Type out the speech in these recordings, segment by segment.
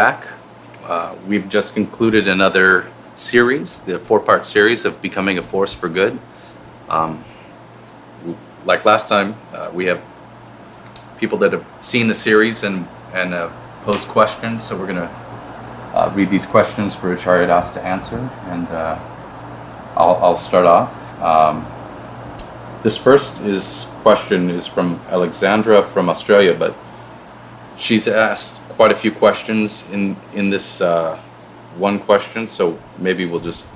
back. We've just concluded another series, the 4-part series of Becoming a Force for Good. Like last time, we have people that have seen the series and posed questions, so we're going to read these questions for Acharya Das to answer, and I'll start off. This first question is from Alexandra from Australia, but she's asked quite a few questions in this one question, so maybe we'll just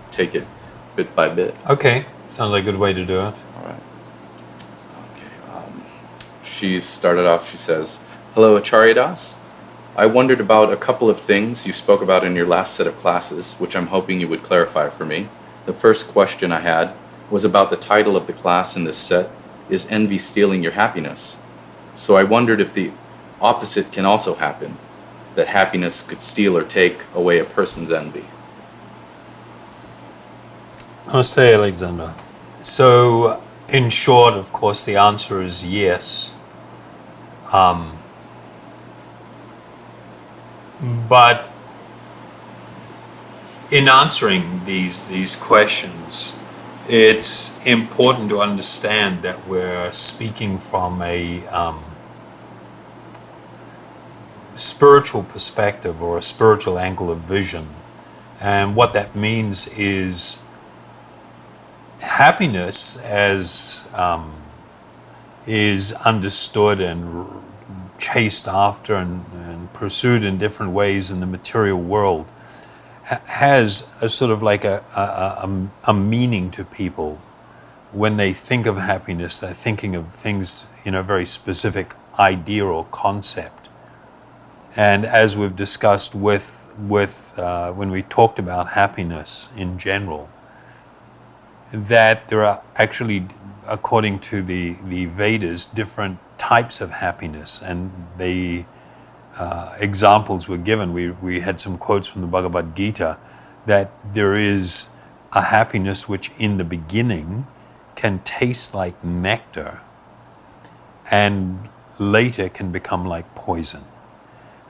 take it bit by bit. Okay, sounds like a good way to do it. All right. Okay. She started off, she says, "Hello, Acharya Das. I wondered about a couple of things you spoke about in your last set of classes, which I'm hoping you would clarify for me. The first question I had was about the title of the class in this set, Is Envy Stealing Your Happiness? So I wondered if the opposite can also happen, that happiness could steal or take away a person's envy." Namaste, Alexandra. So, in short, of course, the answer is yes. But in answering these questions, it's important to understand that we're speaking from a spiritual perspective or a spiritual angle of vision. And what that means is happiness as is understood and chased after and pursued in different ways in the material world has a sort of like a meaning to people. When they think of happiness, they're thinking of things in a very specific idea or concept. And as we've discussed with when we talked about happiness in general, that there are actually, according to the Vedas, different types of happiness, and the examples were given. We had some quotes from the Bhagavad Gita that there is a happiness which in the beginning can taste like nectar and later can become like poison.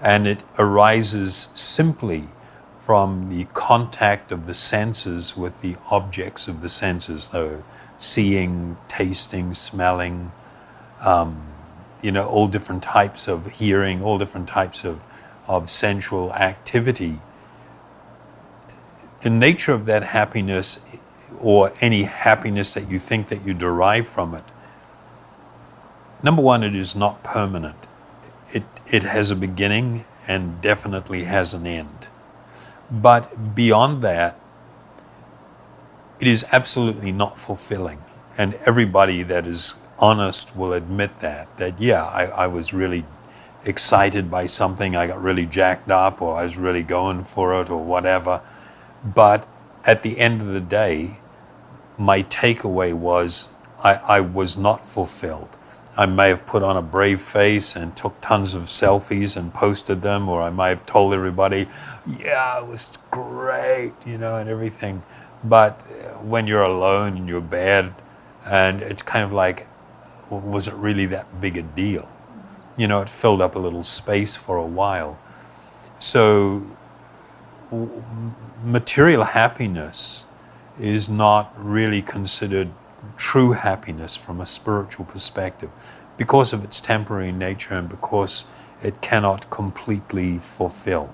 And it arises simply from the contact of the senses with the objects of the senses, though seeing, tasting, smelling, all different types of hearing, all different types of sensual activity. The nature of that happiness, or any happiness that you think that you derive from it, number one, it is not permanent. It has a beginning and definitely has an end. But beyond that, it is absolutely not fulfilling. And everybody that is honest will admit that yeah, I was really excited by something, I got really jacked up, or I was really going for it, or whatever. But at the end of the day, my takeaway was I was not fulfilled. I may have put on a brave face and took tons of selfies and posted them, or I might have told everybody, yeah, it was great, and everything. But when you're alone and you're bad, and it's kind of like, was it really that big a deal? It filled up a little space for a while. So material happiness is not really considered true happiness from a spiritual perspective because of its temporary nature and because it cannot completely fulfill.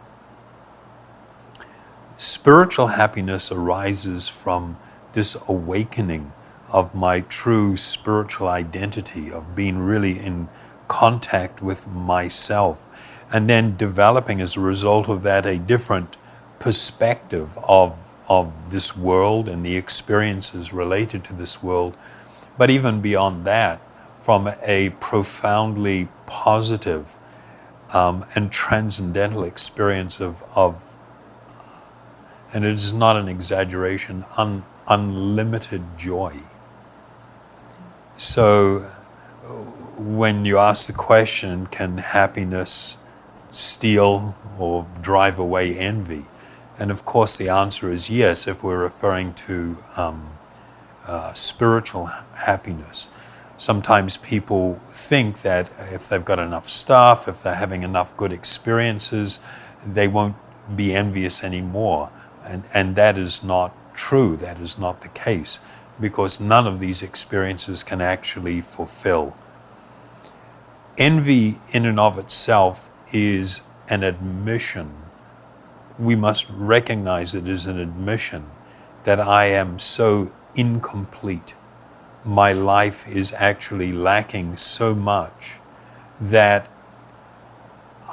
Spiritual happiness arises from this awakening of my true spiritual identity, of being really in contact with myself, and then developing as a result of that a different perspective of this world and the experiences related to this world, but even beyond that, from a profoundly positive and transcendental experience of, and it is not an exaggeration, unlimited joy. So when you ask the question, can happiness steal or drive away envy? And of course the answer is yes, if we're referring to spiritual happiness. Sometimes people think that if they've got enough stuff, if they're having enough good experiences, they won't be envious anymore. And that is not true. That is not the case, because none of these experiences can actually fulfill. Envy in and of itself is an admission. We must recognize it as an admission that I am so incomplete. My life is actually lacking so much that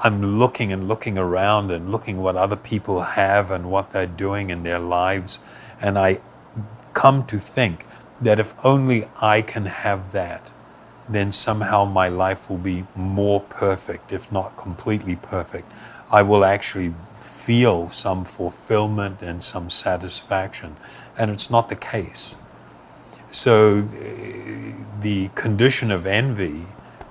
I'm looking and looking around and looking what other people have and what they're doing in their lives. And I come to think that if only I can have that, then somehow my life will be more perfect, if not completely perfect. I will actually feel some fulfillment and some satisfaction. And it's not the case. So the condition of envy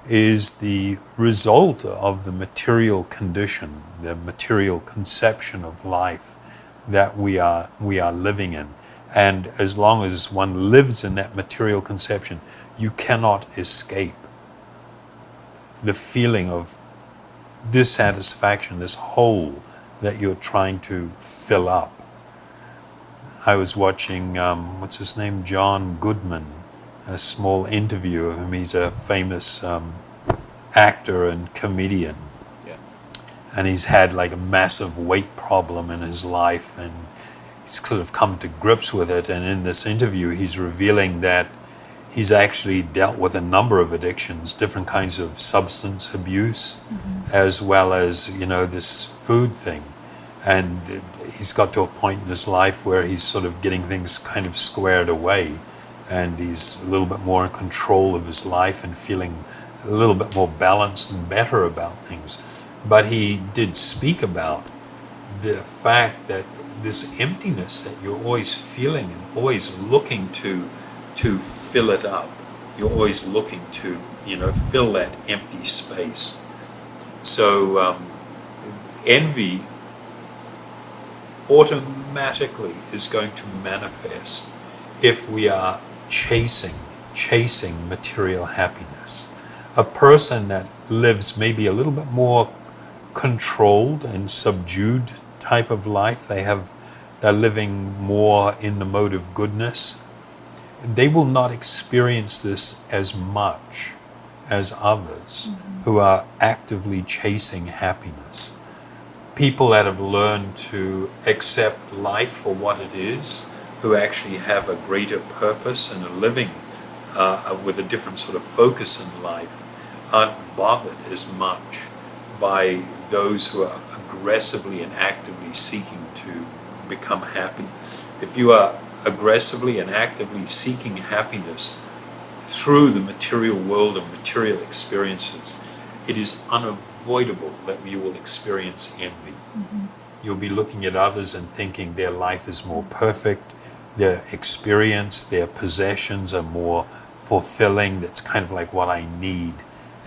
is the result of the material condition, the material conception of life that we are living in. And as long as one lives in that material conception, you cannot escape the feeling of dissatisfaction, this hole that you're trying to fill up. I was watching, what's his name, John Goodman, a small interview of him. He's a famous actor and comedian. Yeah. And he's had like a massive weight problem in his life, and he's sort of come to grips with it. And in this interview, he's revealing that he's actually dealt with a number of addictions, different kinds of substance abuse, as well as, this food thing. And he's got to a point in his life where he's sort of getting things kind of squared away, and he's a little bit more in control of his life and feeling a little bit more balanced and better about things. But he did speak about the fact that this emptiness that you're always feeling and always looking to fill it up. You're always looking to, fill that empty space. So envy automatically is going to manifest if we are chasing material happiness. A person that lives maybe a little bit more controlled and subdued type of life, they're living more in the mode of goodness, they will not experience this as much as others who are actively chasing happiness. People that have learned to accept life for what it is, who actually have a greater purpose and are living with a different sort of focus in life, aren't bothered as much by those who are aggressively and actively seeking to become happy. If you are aggressively and actively seeking happiness through the material world and material experiences, it is unavoidable that you will experience envy. You'll be looking at others and thinking their life is more perfect, their experience, their possessions are more fulfilling, that's kind of like what I need.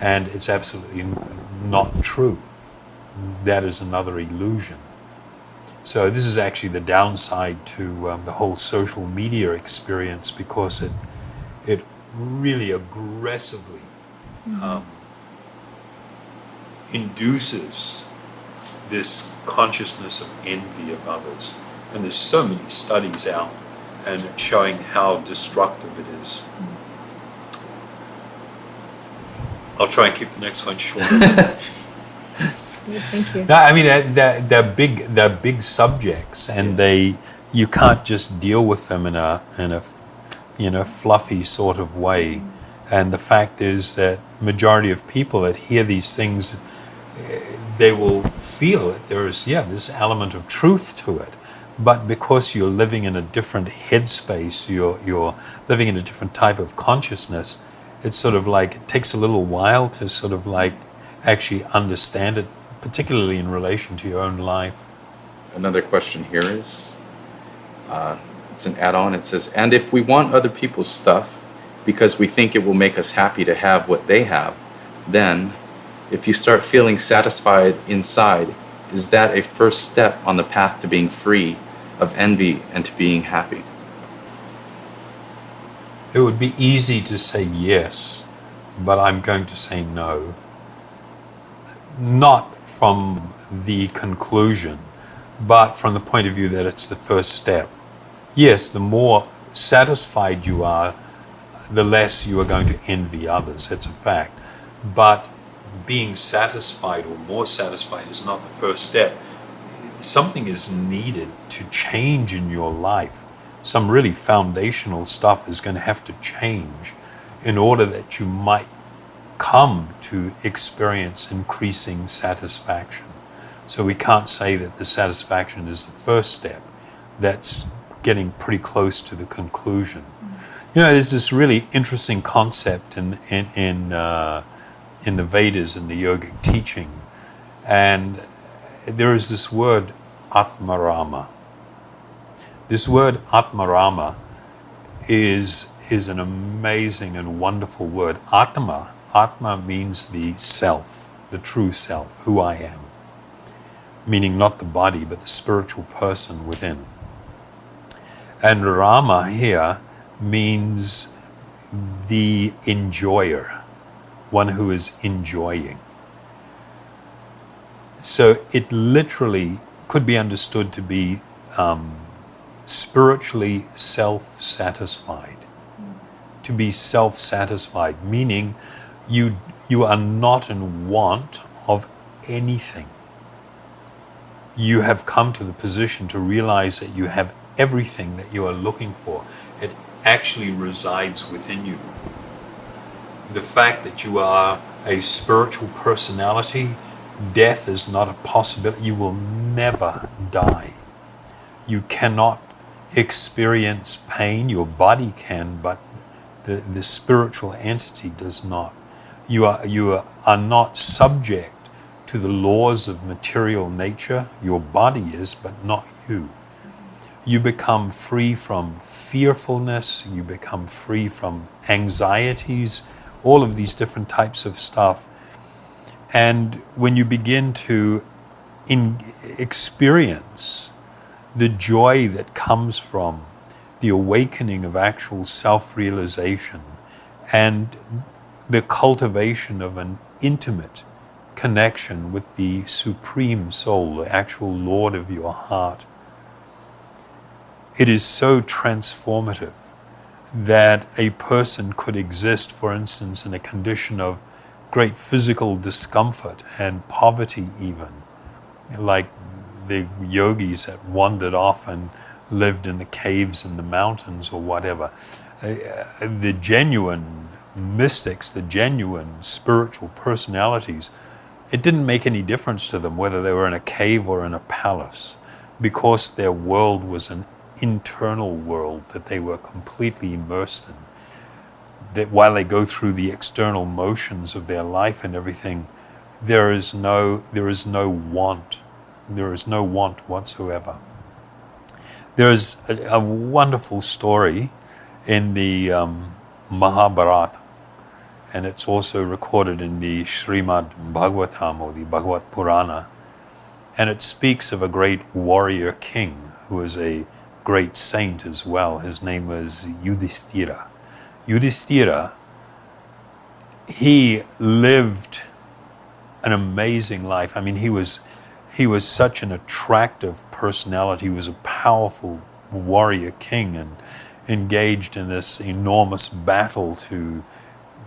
And it's absolutely not true. That is another illusion. So this is actually the downside to the whole social media experience, because it really aggressively induces this consciousness of envy of others. And there's so many studies out and showing how destructive it is. I'll try and keep the next one short. Thank you. No, I mean they're big subjects, and you can't just deal with them in a fluffy sort of way. And the fact is that majority of people that hear these things, they will feel that there is this element of truth to it. But because you're living in a different headspace, you're living in a different type of consciousness, it's sort of like it takes a little while to sort of like actually understand it, particularly in relation to your own life. Another question here is, it's an add-on. It says, and if we want other people's stuff because we think it will make us happy to have what they have, then if you start feeling satisfied inside, is that a first step on the path to being free of envy and to being happy? It would be easy to say yes, but I'm going to say no. Not from the conclusion, but from the point of view that it's the first step. Yes, the more satisfied you are, the less you are going to envy others. It's a fact. But being satisfied or more satisfied is not the first step. Something is needed to change in your life. Some really foundational stuff is going to have to change in order that you might come to experience increasing satisfaction. So we can't say that the satisfaction is the first step. That's getting pretty close to the conclusion. You know, there's this really interesting concept in the Vedas and the yogic teaching, and there is this word Atmarama. This word Atmarama is an amazing and wonderful word. Atma means the self, the true self, who I am, meaning not the body, but the spiritual person within. And Rama here means the enjoyer, one who is enjoying. So it literally could be understood to be spiritually self-satisfied. To be self-satisfied, meaning you are not in want of anything. You have come to the position to realize that you have everything that you are looking for. It actually resides within you. The fact that you are a spiritual personality, death is not a possibility. You will never die. You cannot experience pain. Your body can, but the spiritual entity does not. You are not subject to the laws of material nature. Your body is, but not you. You become free from fearfulness. You become free from anxieties, all of these different types of stuff. And when you begin to experience the joy that comes from the awakening of actual self-realization and the cultivation of an intimate connection with the Supreme Soul, the actual Lord of your heart, it is so transformative that a person could exist, for instance, in a condition of great physical discomfort and poverty even, like the yogis that wandered off and lived in the caves in the mountains or whatever. The genuine mystics, the genuine spiritual personalities, it didn't make any difference to them whether they were in a cave or in a palace, because their world was an internal world that they were completely immersed in. That while they go through the external motions of their life and everything, there is no want. There is no want whatsoever. There is a wonderful story in the Mahabharata, and it's also recorded in the Srimad Bhagavatam or the Bhagavad Purana, and it speaks of a great warrior king who was a great saint as well. His name was Yudhishthira. Yudhishthira, he lived an amazing life. I mean, he was such an attractive personality. He was a powerful warrior king and engaged in this enormous battle to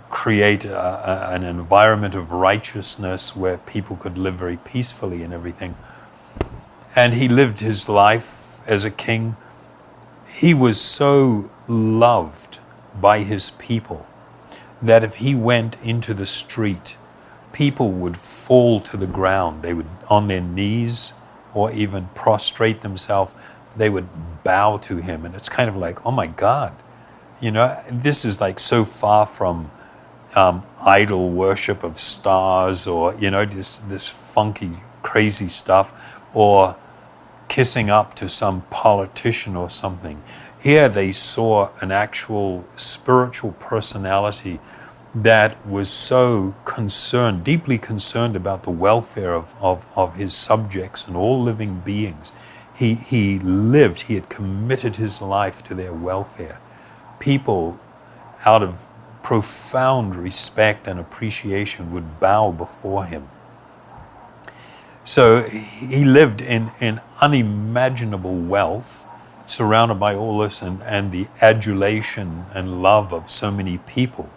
create an environment of righteousness where people could live very peacefully and everything. And he lived his life as a king. He was so loved by his people that if he went into the street, people would fall to the ground. They would, on their knees or even prostrate themselves, they would bow to him. And it's kind of like, oh my God, you know, this is like so far from idol worship of stars, or, you know, this funky, crazy stuff, or kissing up to some politician or something. Here they saw an actual spiritual personality that was so concerned, deeply concerned about the welfare of his subjects and all living beings. He had committed his life to their welfare. People, out of profound respect and appreciation, would bow before him. So he lived in unimaginable wealth, surrounded by all this and the adulation and love of so many people.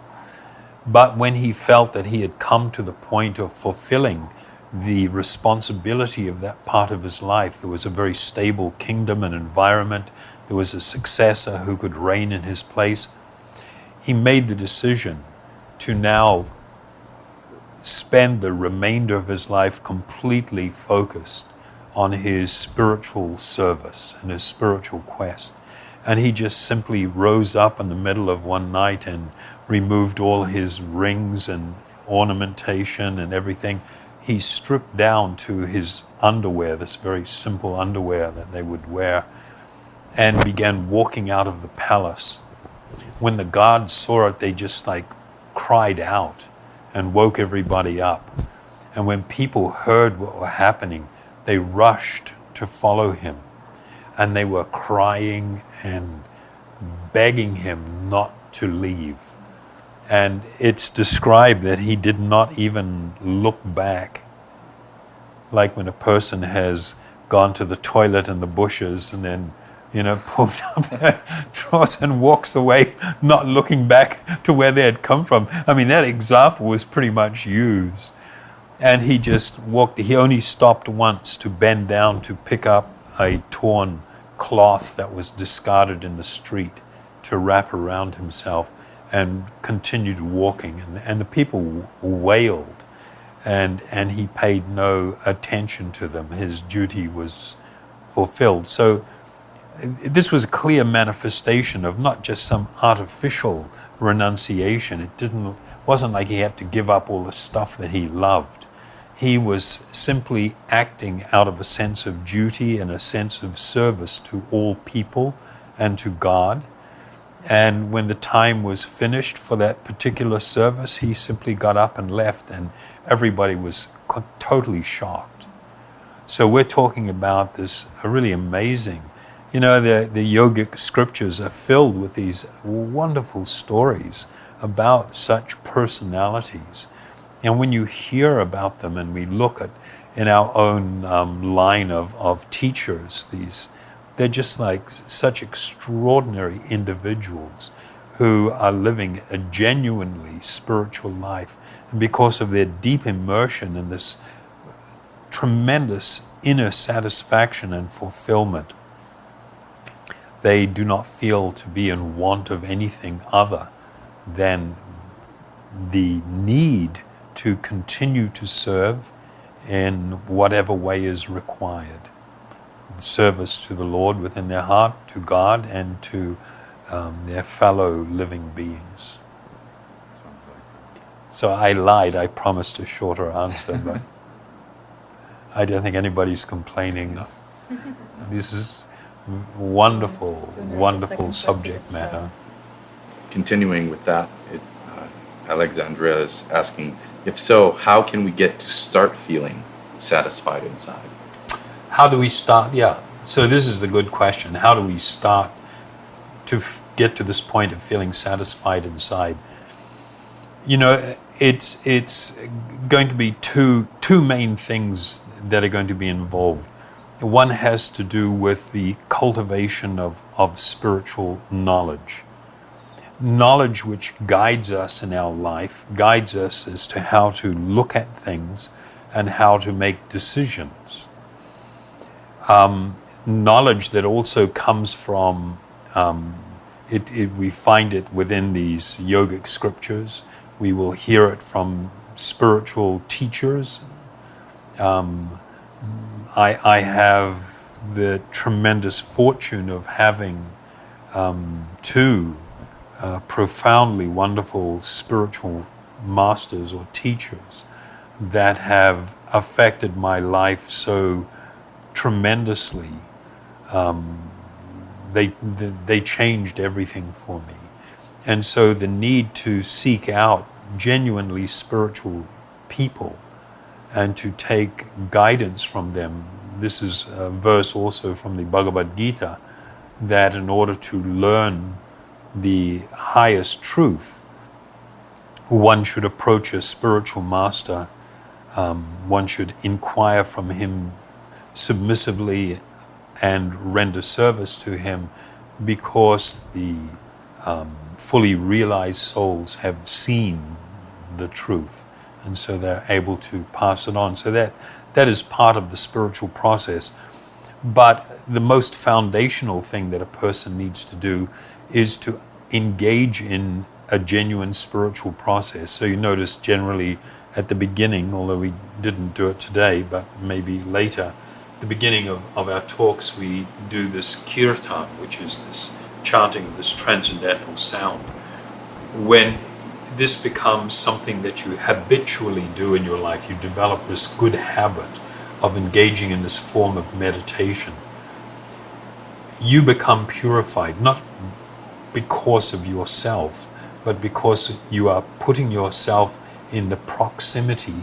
But when he felt that he had come to the point of fulfilling the responsibility of that part of his life, there was a very stable kingdom and environment, there was a successor who could reign in his place, he made the decision to now spend the remainder of his life completely focused on his spiritual service and his spiritual quest. And he just simply rose up in the middle of one night and removed all his rings and ornamentation and everything. He stripped down to his underwear, this very simple underwear that they would wear, and began walking out of the palace. When the guards saw it, they just like cried out and woke everybody up. And when people heard what was happening, they rushed to follow him. And they were crying and begging him not to leave. And it's described that he did not even look back. Like when a person has gone to the toilet in the bushes and then, pulls up their drawers and walks away, not looking back to where they had come from. I mean, that example was pretty much used. And he just walked. He only stopped once to bend down to pick up a torn cloth that was discarded in the street to wrap around himself, and continued walking. And the people wailed, and he paid no attention to them. His duty was fulfilled. So this was a clear manifestation of not just some artificial renunciation. Wasn't like he had to give up all the stuff that he loved. He was simply acting out of a sense of duty and a sense of service to all people and to God. And when the time was finished for that particular service, he simply got up and left, and everybody was totally shocked. So we're talking about this really amazing. The yogic scriptures are filled with these wonderful stories about such personalities. And when you hear about them, and we look at in our own line of teachers, they're just like such extraordinary individuals who are living a genuinely spiritual life. And because of their deep immersion in this tremendous inner satisfaction and fulfillment, they do not feel to be in want of anything other than the need to continue to serve in whatever way is required. Service to the Lord within their heart, to God, and to their fellow living beings. Sounds like. So I lied. I promised a shorter answer, but I don't think anybody's complaining. No. This is wonderful, wonderful subject matter. Continuing with that, Alexandria is asking, if so, how can we get to start feeling satisfied inside? How do we start? Yeah. So this is the good question. How do we start to get to this point of feeling satisfied inside? It's going to be two main things that are going to be involved. One has to do with the cultivation of spiritual knowledge. Knowledge which guides us in our life, guides us as to how to look at things and how to make decisions. Knowledge that also comes from, we find it within these yogic scriptures. We will hear it from spiritual teachers. I have the tremendous fortune of having two profoundly wonderful spiritual masters or teachers that have affected my life so tremendously. They changed everything for me. And so the need to seek out genuinely spiritual people and to take guidance from them. This is a verse also from the Bhagavad Gita, that in order to learn the highest truth, one should approach a spiritual master one should inquire from him submissively and render service to him, because the fully realized souls have seen the truth, and so they're able to pass it on. So that is part of the spiritual process. But the most foundational thing that a person needs to do is to engage in a genuine spiritual process. So you notice generally at the beginning, although we didn't do it today, but maybe later, the beginning of our talks, we do this kirtan, which is this chanting of this transcendental sound. When this becomes something that you habitually do in your life, you develop this good habit of engaging in this form of meditation, you become purified, not because of yourself, but because you are putting yourself in the proximity,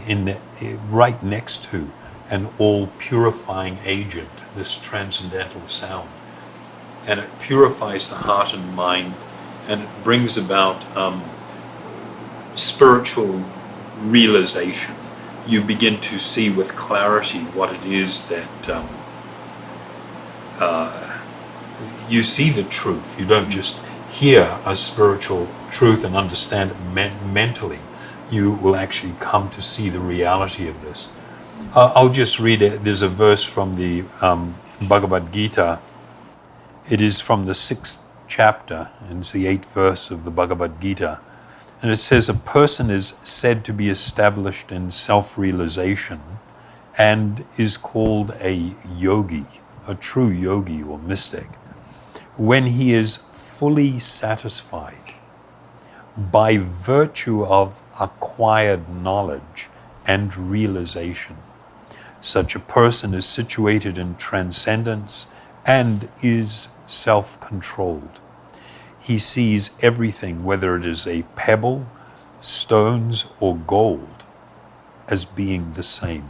right next to an all-purifying agent, this transcendental sound. And it purifies the heart and mind, and it brings about spiritual realization. You begin to see with clarity what it is that you see the truth. You don't just hear a spiritual truth and understand it mentally. You will actually come to see the reality of this. I'll just read it. There's a verse from the Bhagavad Gita. It is from the 6th chapter, and it's the 8th verse of the Bhagavad Gita. And it says, a person is said to be established in self-realization and is called a yogi, a true yogi or mystic, when he is fully satisfied by virtue of acquired knowledge and realization. Such a person is situated in transcendence and is self-controlled. He sees everything, whether it is a pebble, stones, or gold, as being the same.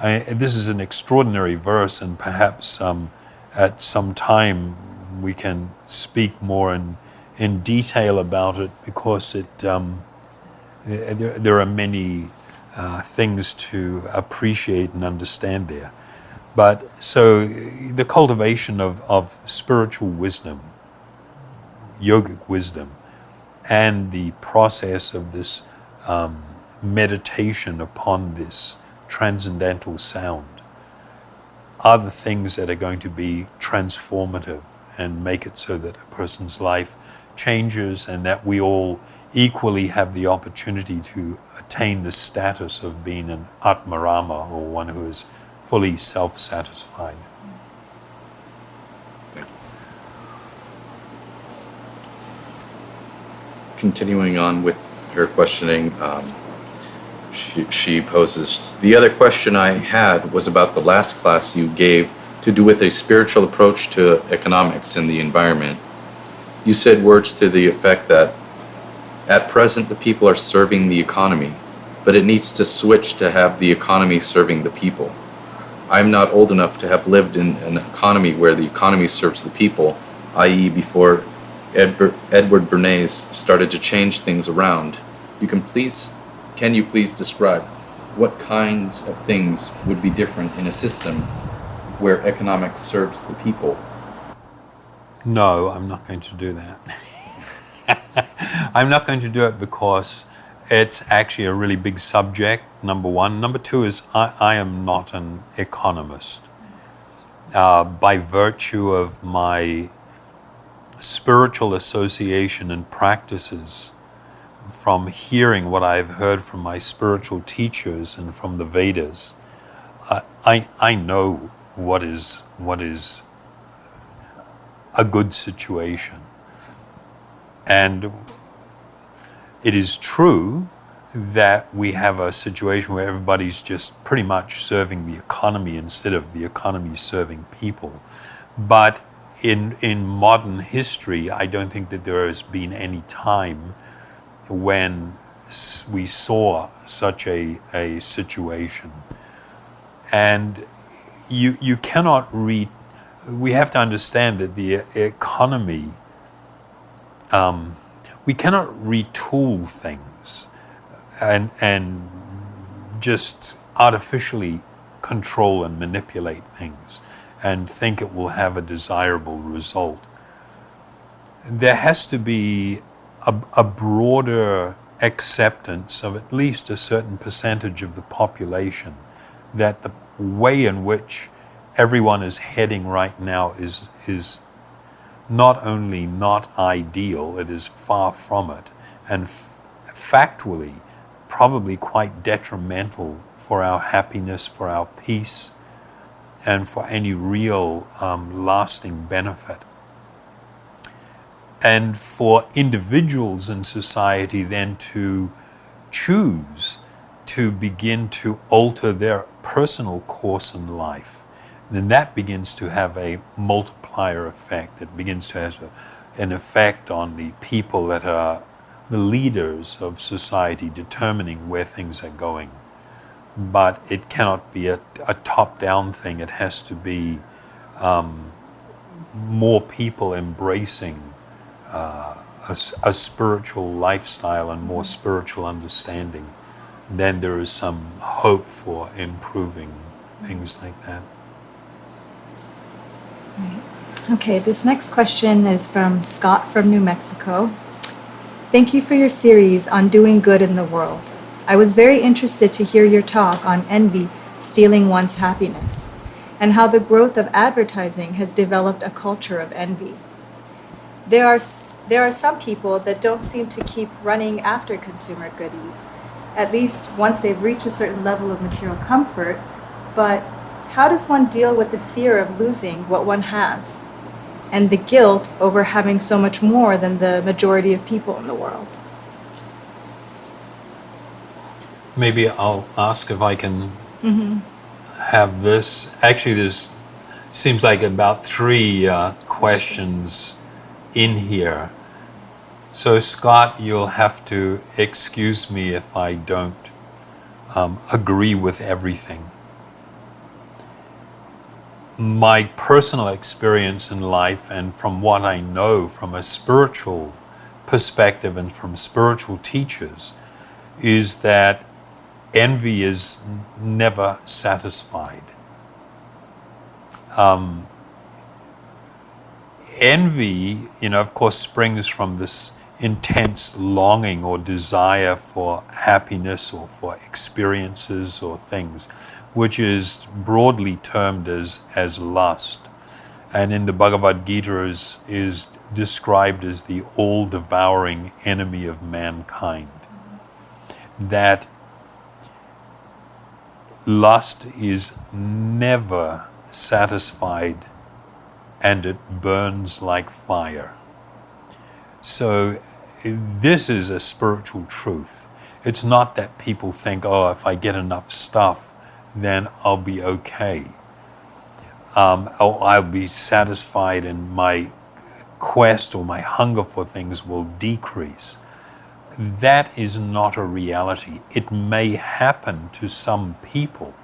This is an extraordinary verse, and perhaps at some time we can speak more in detail about it, because there are many things to appreciate and understand there. But so the cultivation of spiritual wisdom, yogic wisdom, and the process of this meditation upon this transcendental sound are the things that are going to be transformative and make it so that a person's life changes, and that we all equally have the opportunity to attain the status of being an Atmarama, or one who is fully self-satisfied. Continuing on with her questioning, she poses, the other question I had was about the last class you gave to do with a spiritual approach to economics and the environment. You said words to the effect that at present the people are serving the economy, but it needs to switch to have the economy serving the people. I'm not old enough to have lived in an economy where the economy serves the people, i.e. before Edward Bernays started to change things around. Can you please describe what kinds of things would be different in a system where economics serves the people? No, I'm not going to do that. I'm not going to do it because it's actually a really big subject, number one. Number two is I am not an economist. By virtue of my spiritual association and practices, from hearing what I've heard from my spiritual teachers and from the Vedas, I know what is a good situation. And it is true that we have a situation where everybody's just pretty much serving the economy instead of the economy serving people. But in modern history, I don't think that there has been any time when we saw such a situation. And you cannot we have to understand that the economy, we cannot retool things and just artificially control and manipulate things and think it will have a desirable result. There has to be a broader acceptance of at least a certain percentage of the population that the way in which everyone is heading right now is not only not ideal, it is far from it, and factually probably quite detrimental for our happiness, for our peace, and for any real lasting benefit. And for individuals in society then to choose to begin to alter their personal course in life, then that begins to have a multiplier effect. It begins to have an effect on the people that are the leaders of society, determining where things are going. But it cannot be a top-down thing. It has to be more people embracing a spiritual lifestyle and more spiritual understanding. Then there is some hope for improving things like that. Right. Okay, this next question is from Scott from New Mexico. Thank you for your series on doing good in the world. I was very interested to hear your talk on envy stealing one's happiness, and how the growth of advertising has developed a culture of envy. There are some people that don't seem to keep running after consumer goodies, at least once they've reached a certain level of material comfort, but how does one deal with the fear of losing what one has, and the guilt over having so much more than the majority of people in the world? Maybe I'll ask if I can have this. Actually, there's seems like about 3 questions in here. So Scott, you'll have to excuse me if I don't agree with everything. My personal experience in life, and from what I know from a spiritual perspective and from spiritual teachers, is that envy is never satisfied. Envy, of course, springs from this intense longing or desire for happiness or for experiences or things, which is broadly termed as lust. And in the Bhagavad Gita is described as the all-devouring enemy of mankind. That lust is never satisfied, and it burns like fire. So this is a spiritual truth. It's not that people think, oh, if I get enough stuff, then I'll be okay. I'll be satisfied and my quest or my hunger for things will decrease. That is not a reality. It may happen to some people.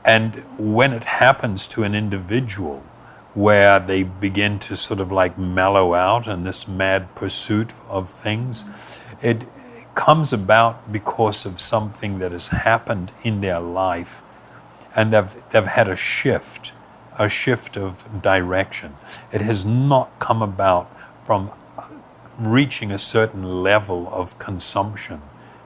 And when it happens to an individual, where they begin to sort of like mellow out in this mad pursuit of things, it comes about because of something that has happened in their life, and they've had a shift of direction. It has not come about from reaching a certain level of consumption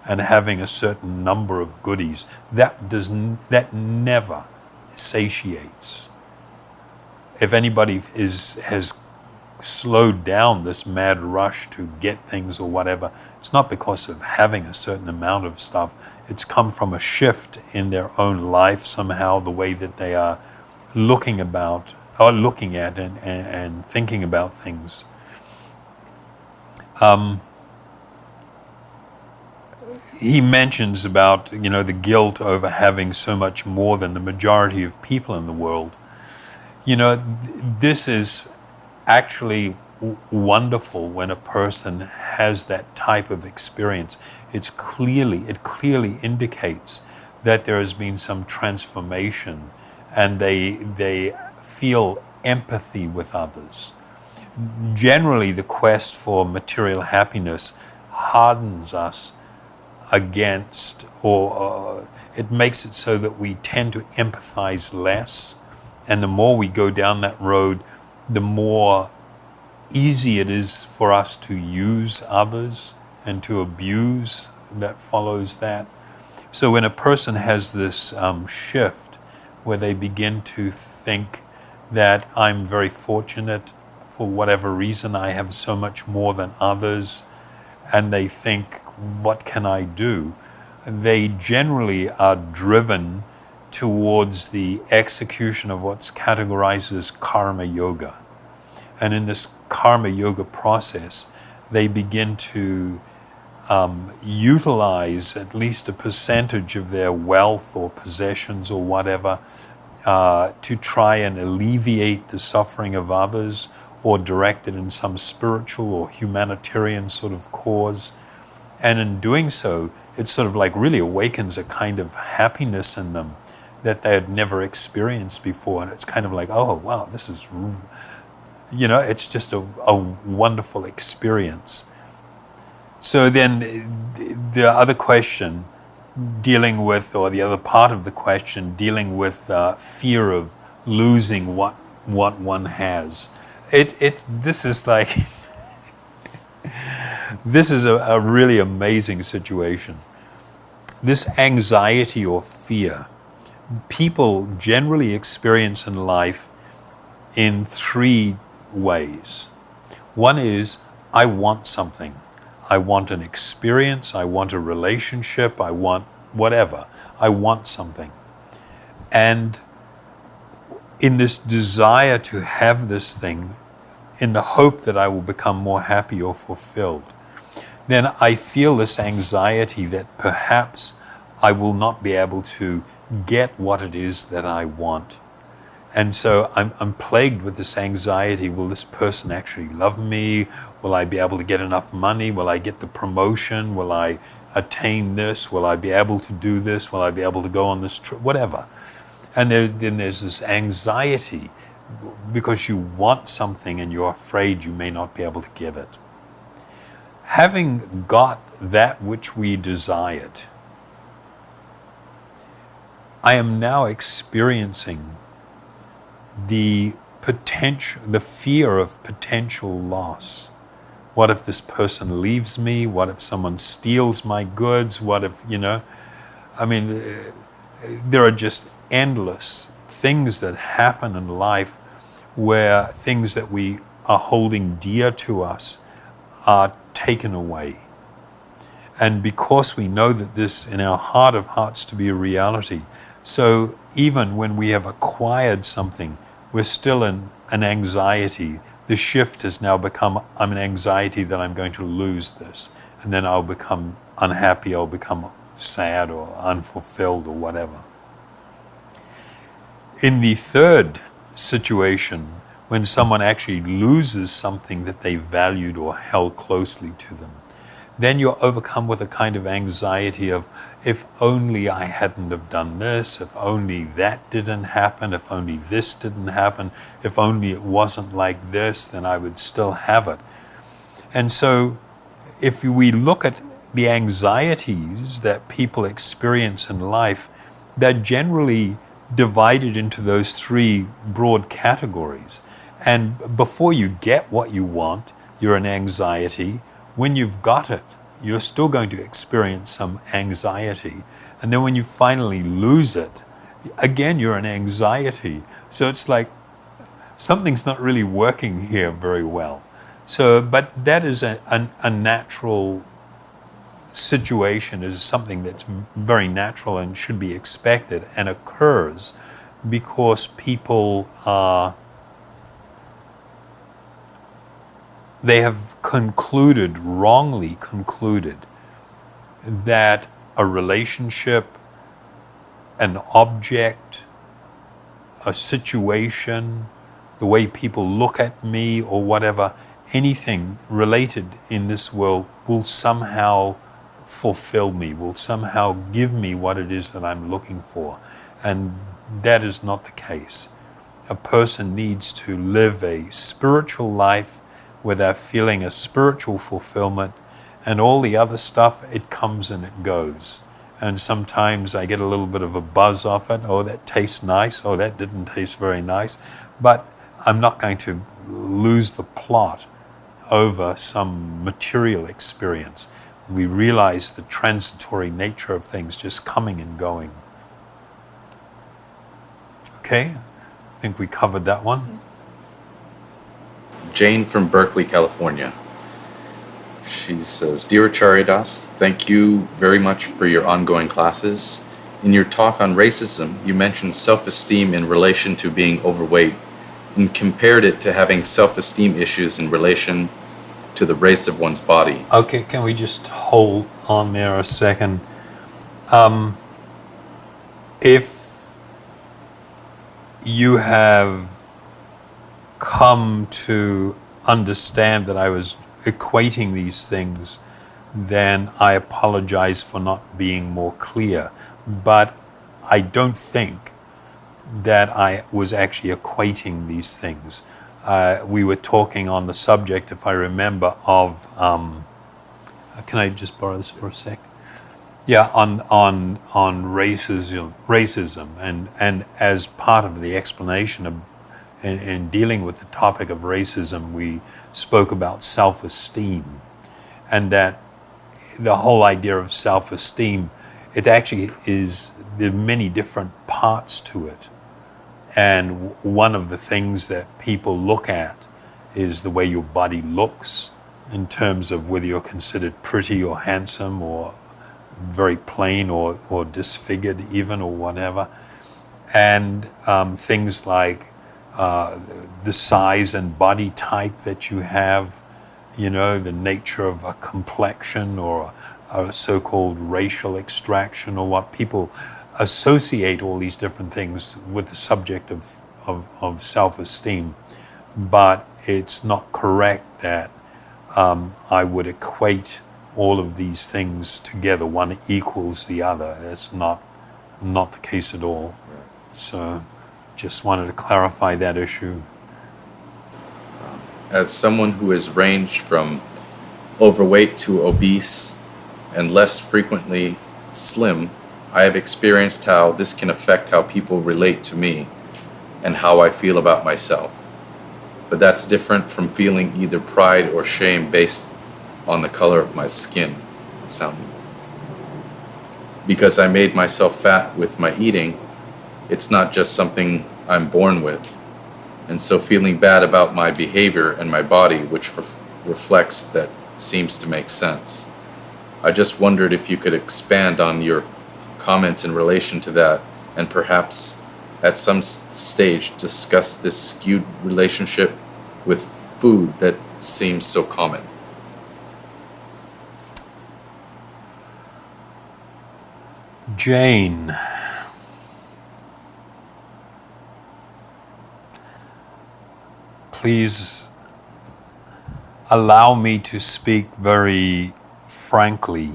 and having a certain number of goodies. That never satiates. If anybody has slowed down this mad rush to get things or whatever, it's not because of having a certain amount of stuff. It's come from a shift in their own life somehow, the way that they are looking at and thinking about things. He mentions about, the guilt over having so much more than the majority of people in the world. This is actually wonderful when a person has that type of experience. It clearly indicates that there has been some transformation, and they feel empathy with others. Generally, the quest for material happiness hardens us against, or it makes it so that we tend to empathize less. And the more we go down that road, the more easy it is for us to use others and to abuse that follows that. So when a person has this shift where they begin to think that I'm very fortunate for whatever reason, I have so much more than others, and they think, what can I do? They generally are driven towards the execution of what's categorized as karma yoga. And in this karma yoga process, they begin to utilize at least a percentage of their wealth or possessions or whatever to try and alleviate the suffering of others, or direct it in some spiritual or humanitarian sort of cause. And in doing so, it sort of like really awakens a kind of happiness in them that they had never experienced before. And it's kind of like, oh, wow, this is, it's just a wonderful experience. So then the other question dealing with, or the other part of the question dealing with fear of losing what one has. This is like, this is a really amazing situation. This anxiety or fear, people generally experience in life in three ways. One is, I want something. I want an experience, I want a relationship, I want whatever. I want something. And in this desire to have this thing, in the hope that I will become more happy or fulfilled, then I feel this anxiety that perhaps I will not be able to get what it is that I want. And so I'm plagued with this anxiety. Will this person actually love me? Will I be able to get enough money? Will I get the promotion? Will I attain this? Will I be able to do this? Will I be able to go on this trip? Whatever. And then there's this anxiety because you want something and you're afraid you may not be able to get it. Having got that which we desired, I am now experiencing the fear of potential loss. What if this person leaves me? What if someone steals my goods? What if, there are just endless things that happen in life where things that we are holding dear to us are taken away. And because we know that this in our heart of hearts to be a reality, so even when we have acquired something, we're still in an anxiety. The shift has now become, I'm an anxiety that I'm going to lose this. And then I'll become unhappy, I'll become sad or unfulfilled or whatever. In the third situation, when someone actually loses something that they valued or held closely to them, then you're overcome with a kind of anxiety of, if only I hadn't have done this, if only that didn't happen, if only this didn't happen, if only it wasn't like this, then I would still have it. And so if we look at the anxieties that people experience in life, they're generally divided into those three broad categories. And before you get what you want, you're in anxiety. When you've got it, you're still going to experience some anxiety. And then when you finally lose it, again, you're in anxiety. So it's like something's not really working here very well. So, but that is a natural situation, is something that's very natural and should be expected and occurs because people are, they have wrongly concluded that a relationship, an object, a situation, the way people look at me or whatever, anything related in this world will somehow fulfill me, will somehow give me what it is that I'm looking for. And that is not the case. A person needs to live a spiritual life where they're feeling a spiritual fulfillment, And all the other stuff, it comes and it goes. And sometimes I get a little bit of a buzz off it. Oh, that tastes nice. Oh, that didn't taste very nice. But I'm not going to lose the plot over some material experience. We realize the transitory nature of things just coming and going. Okay, I think we covered that one. Jane from Berkeley, California. She says, Dear Acharyadas, thank you very much for your ongoing classes. In your talk on racism, you mentioned self-esteem in relation to being overweight and compared it to having self-esteem issues in relation to the race of one's body. Okay, can we just hold on there a second? If you have come to understand that I was equating these things, then I apologize for not being more clear. But I don't think that I was actually equating these things. We were talking on the subject, if I remember, of can I just borrow this for a sec? Yeah, on racism, and as part of the explanation of in dealing with the topic of racism, we spoke about self-esteem, and that the whole idea of self-esteem, it actually is, there are many different parts to it. And one of the things that people look at is the way your body looks in terms of whether you're considered pretty or handsome or very plain or disfigured even or whatever. And things like the size and body type that you have, you know, the nature of a complexion or a so-called racial extraction, or what people associate all these different things with the subject of self-esteem. But it's not correct that I would equate all of these things together. One equals the other. That's not the case at all. So just wanted to clarify that issue. As someone who has ranged from overweight to obese and less frequently slim, I have experienced how this can affect how people relate to me and how I feel about myself. But that's different from feeling either pride or shame based on the color of my skin. Because I made myself fat with my eating, it's not just something I'm born with. And so feeling bad about my behavior and my body, which reflects that, seems to make sense. I just wondered if you could expand on your comments in relation to that, and perhaps at some stage discuss this skewed relationship with food that seems so common. Jane, please allow me to speak very frankly.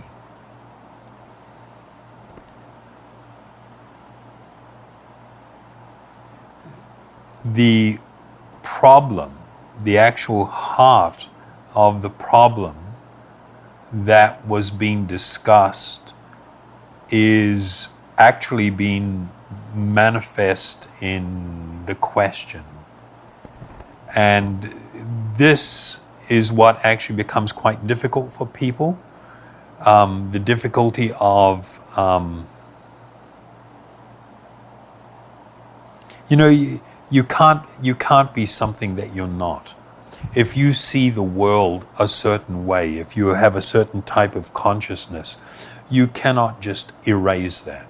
The problem, the actual heart of the problem that was being discussed is actually being manifest in the question. And this is what actually becomes quite difficult for people. The difficulty of, you can't be something that you're not. If you see the world a certain way, if you have a certain type of consciousness, you cannot just erase that.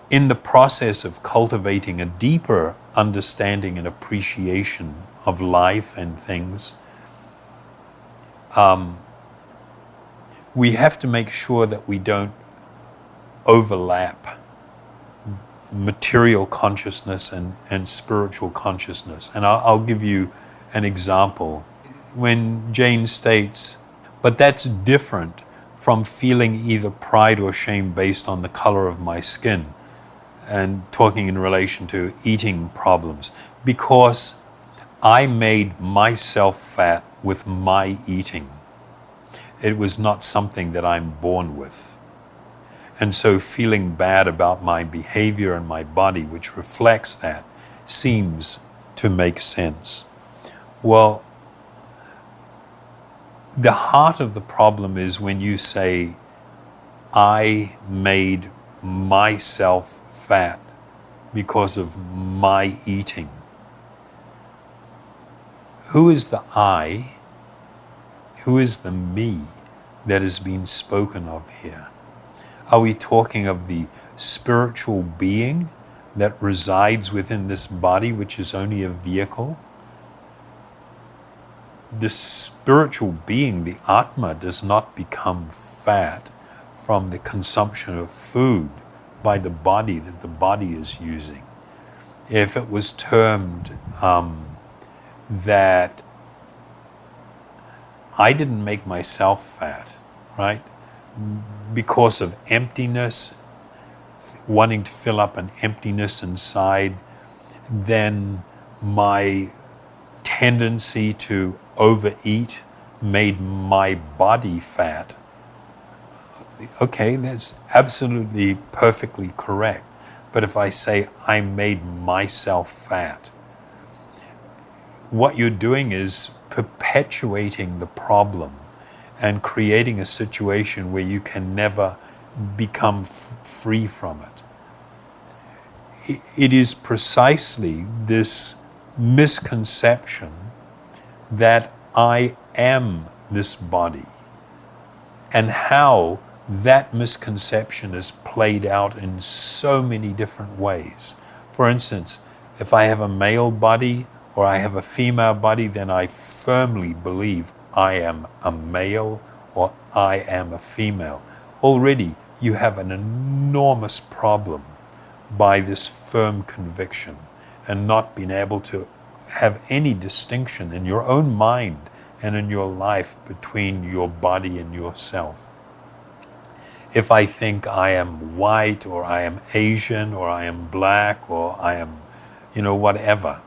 In the process of cultivating a deeper understanding and appreciation of life and things, we have to make sure that we don't overlap material consciousness and spiritual consciousness. And I'll give you an example. When Jane states, but that's different from feeling either pride or shame based on the color of my skin, and talking in relation to eating problems, because I made myself fat with my eating. It was not something that I'm born with. And so feeling bad about my behavior and my body, which reflects that, seems to make sense. Well, the heart of the problem is when you say, I made myself fat because of my eating. Who is the I? Who is the me that is being spoken of here? Are we talking of the spiritual being that resides within this body, which is only a vehicle? The spiritual being, the Atma, does not become fat from the consumption of food by the body that the body is using. If it was termed that I didn't make myself fat, right? Because of emptiness, wanting to fill up an emptiness inside, then my tendency to overeat made my body fat. Okay, that's absolutely perfectly correct. But if I say I made myself fat, what you're doing is perpetuating the problem and creating a situation where you can never become free from it. It is precisely this misconception that I am this body, and how that misconception is played out in so many different ways. For instance, if I have a male body or I have a female body, then I firmly believe I am a male or I am a female. Already you have an enormous problem by this firm conviction and not being able to have any distinction in your own mind and in your life between your body and yourself. If I think I am white or I am Asian or I am black or I am, whatever,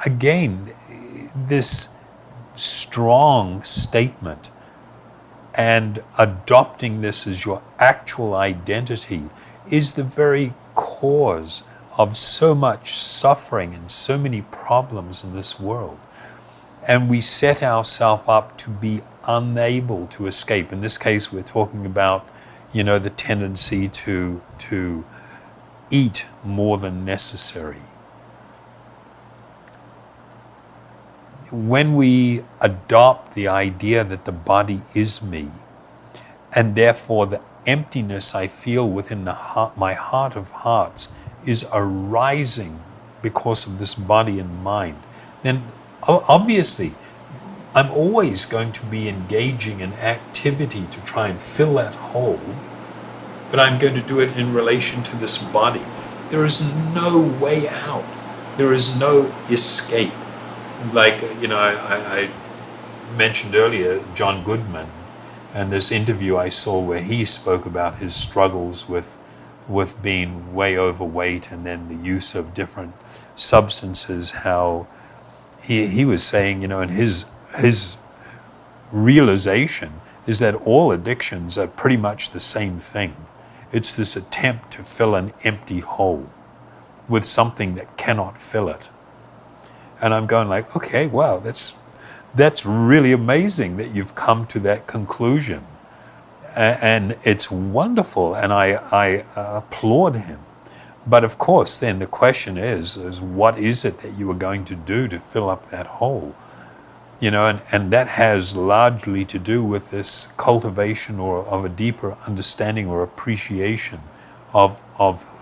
again, this strong statement and adopting this as your actual identity is the very cause of so much suffering and so many problems in this world. And we set ourselves up to be unable to escape. In this case, we're talking about, the tendency to eat more than necessary. When we adopt the idea that the body is me, and therefore the emptiness I feel within the heart, my heart of hearts, is arising because of this body and mind, then obviously I'm always going to be engaging in activity to try and fill that hole, but I'm going to do it in relation to this body. There is no way out. There is no escape. Like, I mentioned earlier John Goodman, and this interview I saw where he spoke about his struggles with being way overweight and then the use of different substances, how he was saying, and his realization is that all addictions are pretty much the same thing. It's this attempt to fill an empty hole with something that cannot fill it. And I'm going like, okay, wow, that's really amazing that you've come to that conclusion. And it's wonderful, and I applaud him. But of course, then the question is what is it that you are going to do to fill up that hole? And that has largely to do with this cultivation or of a deeper understanding or appreciation of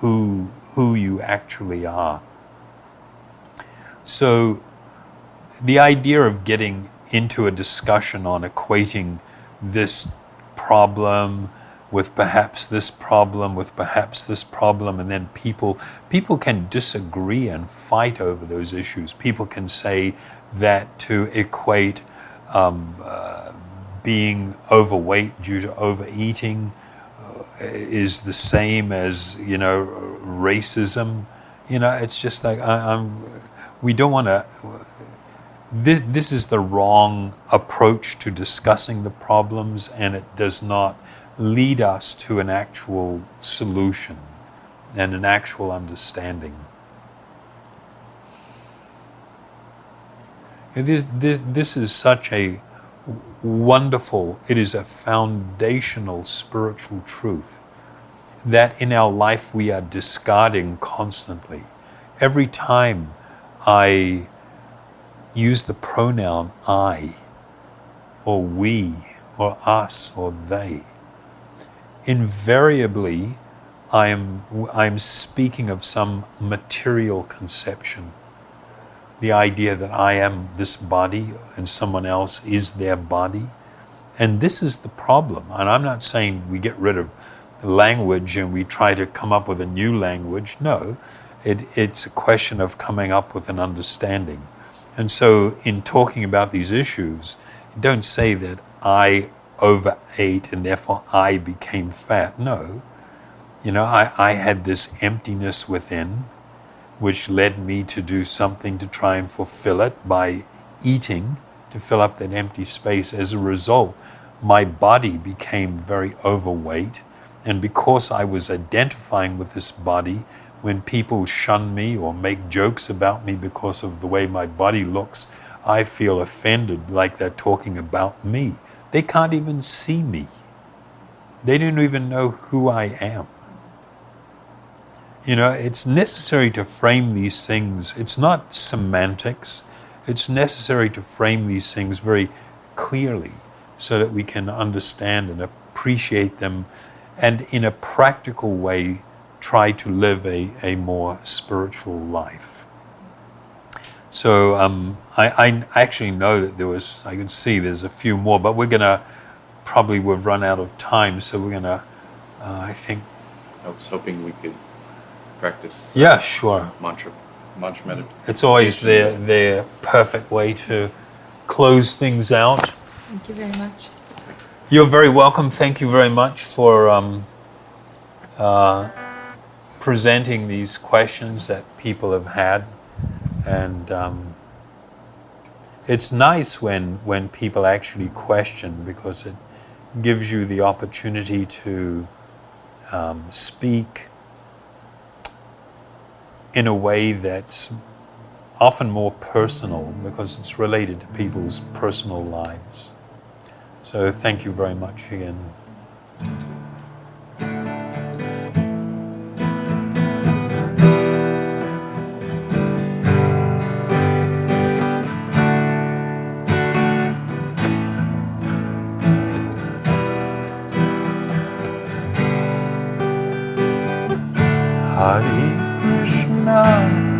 who you actually are. So the idea of getting into a discussion on equating this problem with perhaps this problem, with perhaps this problem, and then people can disagree and fight over those issues. People can say that to equate being overweight due to overeating is the same as, racism. It's just like we don't want to this is the wrong approach to discussing the problems, and it does not lead us to an actual solution and an actual understanding. This is such a wonderful, it is a foundational spiritual truth that in our life we are discarding constantly. Every time I use the pronoun I, or we, or us, or they, invariably I'm speaking of some material conception. The idea that I am this body and someone else is their body. And this is the problem. And I'm not saying we get rid of language and we try to come up with a new language. No, it's a question of coming up with an understanding. And so in talking about these issues, don't say that I overate and therefore I became fat. No, I had this emptiness within, which led me to do something to try and fulfill it by eating to fill up that empty space. As a result, my body became very overweight. And because I was identifying with this body, when people shun me or make jokes about me because of the way my body looks, I feel offended, like they're talking about me. They can't even see me. They don't even know who I am. It's necessary to frame these things. It's not semantics. It's necessary to frame these things very clearly so that we can understand and appreciate them, and in a practical way try to live a more spiritual life. So I actually know that I can see there's a few more, but we've run out of time, so we're gonna, I think. I was hoping we could practice. Yeah, sure. Mantra meditation. It's always their perfect way to close things out. Thank you very much. You're very welcome. Thank you very much for presenting these questions that people have had. And it's nice when people actually question, because it gives you the opportunity to speak in a way that's often more personal, because it's related to people's personal lives. So thank you very much again.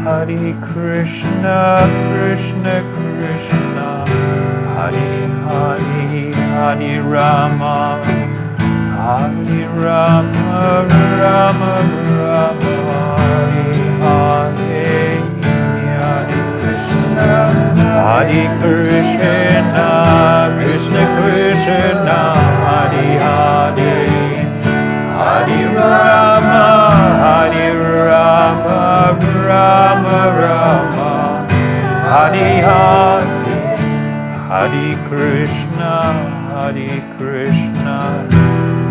Hare Krishna, Krishna Krishna, Hare Hare, Hare Rama, Hare Rama, Rama Rama, Hare Hare, Hare Krishna, Hare Krishna, Krishna Krishna, Hare Hare, Hare Rama, Hare Rama, Rama Rama, Hare Hare, Hare Krishna,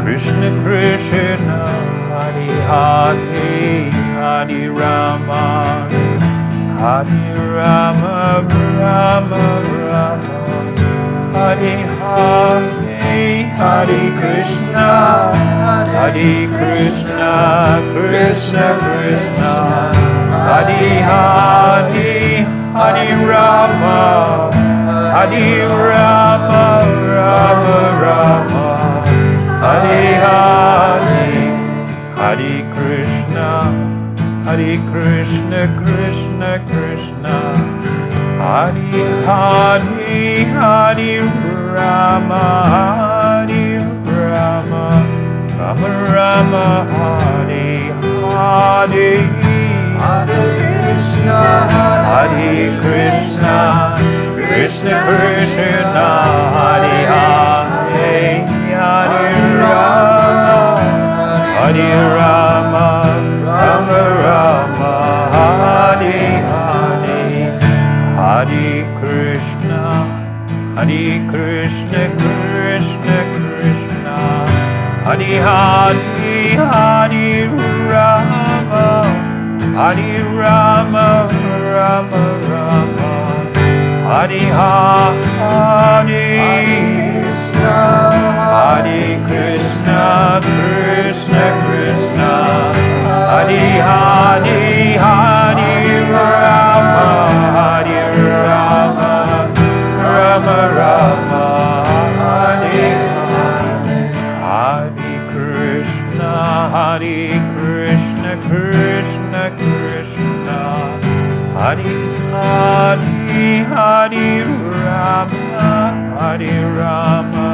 Krishna Krishna, Hare Hare, Hare Rama, Hare Rama, Rama Rama, Hare Hare, Hare Krishna, Krishna Krishna, Hare Hare, Hare Rama, Hare Rama, Rama Rama, Hare Hare, Hare Krishna, Krishna Krishna, Hare Hare, Hare Rama, Hare Rama, Rama Rama, Hare Hare, Hare Krishna, Krishna Krishna, Hare Hare, Hare Rama, Hare Rama, Rama Rama, Hare Hare, Hare Krishna. Hare Krishna, Krishna Krishna, Hare Hare, Hare Rama, Hare Rama, Rama Rama, Hare Hare, Hare Krishna, Krishna Krishna, Hare Hare, Hare Rama, Hare Rama, Rama Rama, Hare Hare, Hare Krishna, Hare Krishna, Krishna Krishna, Hare Hare, Hare Rama, Hare Rama,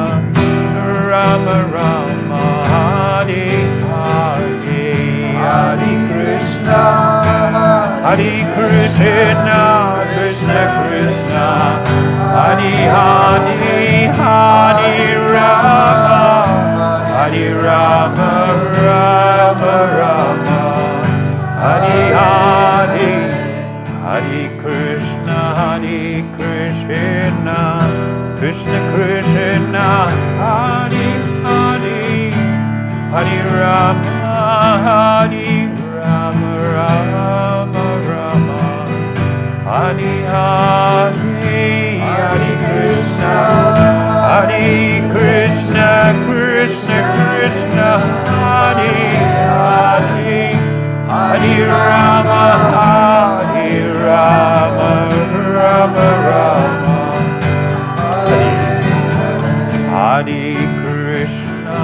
Rama Rama, Hare Hare, Hare Krishna, Hare Krishna, Krishna Krishna, Hare Hare, Hare Rama, Hare Rama, Rama Rama, Hare Hare, Hare Krishna, Hare Krishna, Krishna Krishna, Hare Hare, Hare Rama, Hare Rama, Rama Rama, Hare Hare, Hare Krishna, Hare Krishna, Krishna Krishna, Hare Hare, Hare Rama, Hare Rama, Rama Rama, Hare Krishna,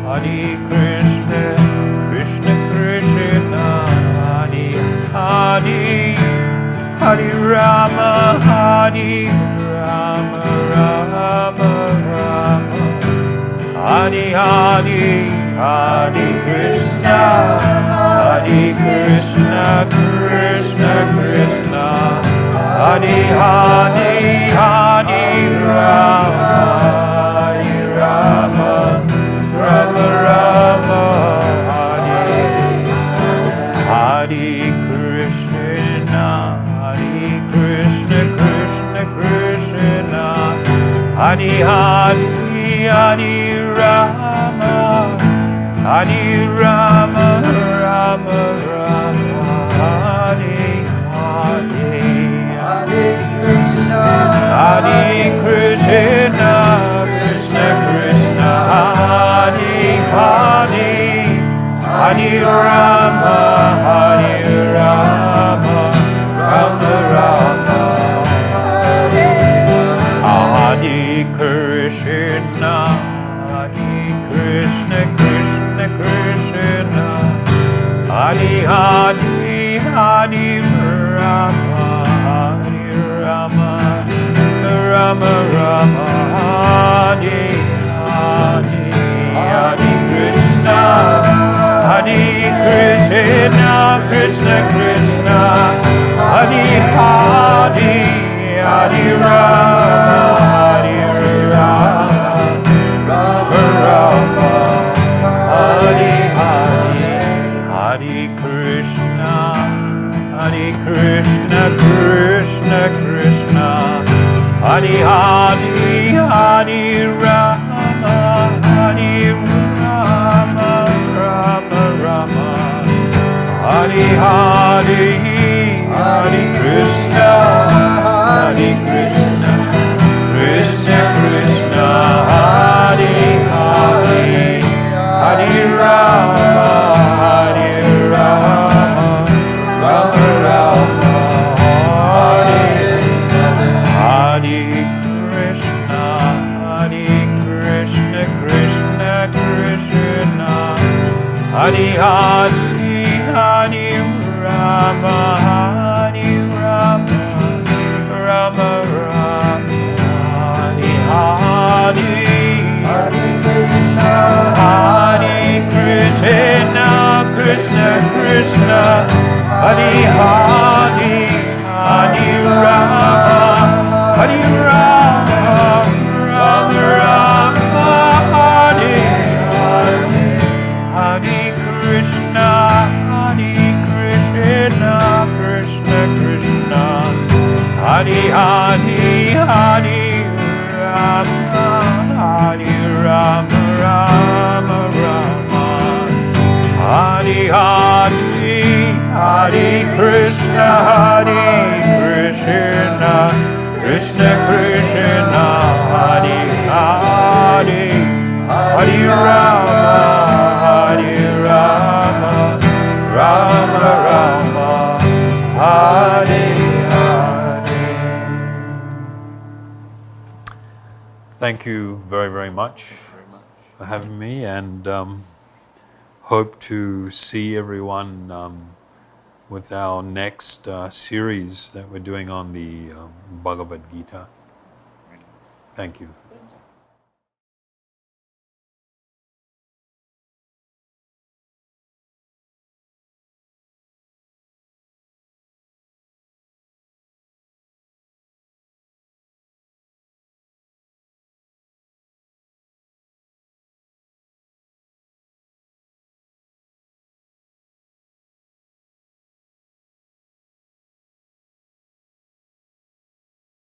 Hare Krishna, Krishna Krishna, Hare Hare, Hare Rama, Hare Rama, Rama Rama, Hare Hare, Hare Krishna, Hare Krishna, Krishna Krishna, Hare Hare, Hare Rama, Hare Rama, Rama Rama, Hare Krishna, Hare Krishna, Krishna Krishna, Hare Hare, Hare Rama, Hare Rama, Rama Rama, Hare Krishna, Krishna Krishna, Hare Hare, Hare Rama, Hare Rama, Rama Rama, Hare Krishna, Krishna Krishna Krishna, Hare Hare, Hare Rama, Hare Rama, Rama Rama, Hare Hare, Hare Krishna, Krishna Krishna, Hare Hare, Hare Rama, Hare Rama, Rama Rama, Hare Hare, Hare Krishna, Krishna Krishna, Hare Hare, Hare Rama, Hare Rama, Rama Rama, Hare Hare, Hare Krishna, Krishna Krishna, Hare Hare, Hare Rama, Hare Rama, Rama Rama, Hare Krishna, Krishna Krishna, Hare Hare, Hare Rama, Hare Rama, Rama Rama, Hare Krishna, Krishna Krishna, Hare Hare, Hare Rama, Hare Rama, Rama Rama, Hare Hare Krishna, Krishna Krishna, Hare Hare, Hare Hare Rama, Rama Rama, Hare Hare, Hare Krishna, Hare Krishna, Krishna Krishna, Hare Hare, Hare Rama, Hare Rama, Rama Rama, Hare Hare. Thank you very, very much for having me, and hope to see everyone with our next series that we're doing on the Bhagavad Gita. Thank you.